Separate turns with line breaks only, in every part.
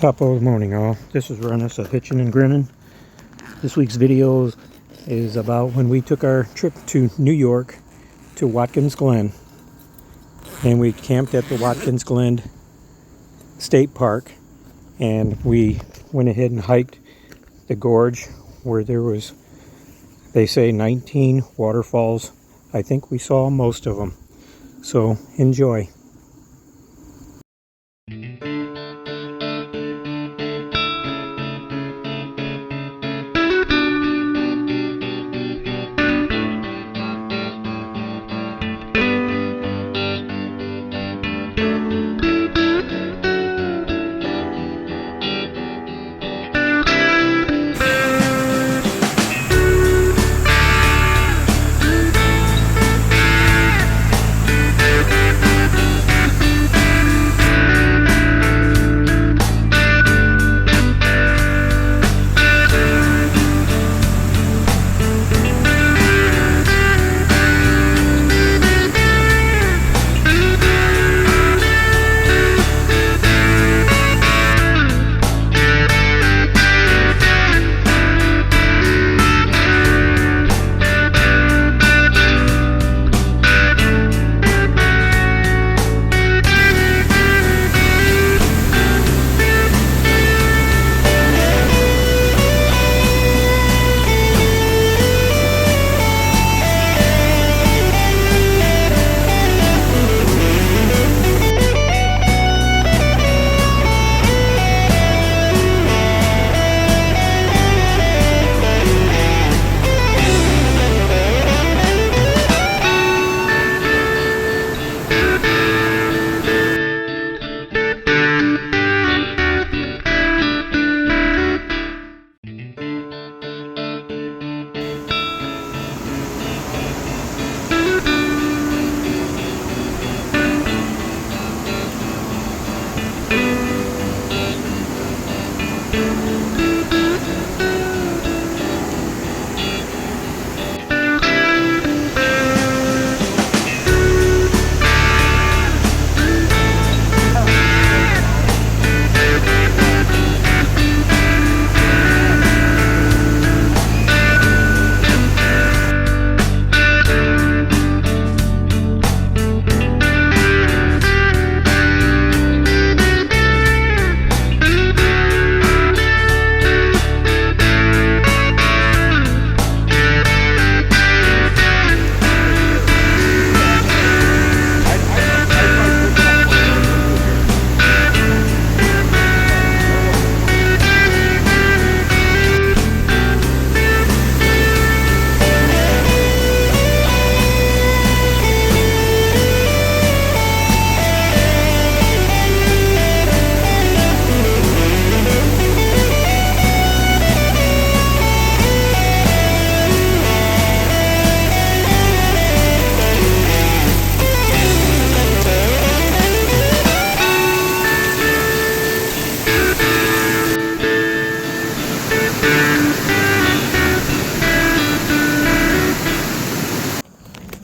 Top of the morning, all. This is Rennis of Hitchin' and Grinnin'. This week's video is about when we took our trip to New York to Watkins Glen. And we camped at the Watkins Glen State Park. And we went ahead and hiked the gorge where there was, they say, 19 waterfalls. I think we saw most of them. So enjoy.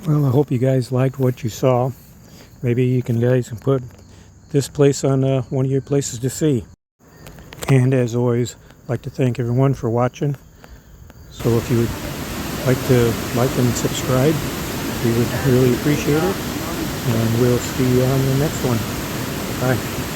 Well, I hope you guys liked what you saw. Maybe you guys can put this place on one of your places to see. And as always, I'd like to thank everyone for watching. So if you would like to like and subscribe, we would really appreciate it. And we'll see you on the next one. Bye.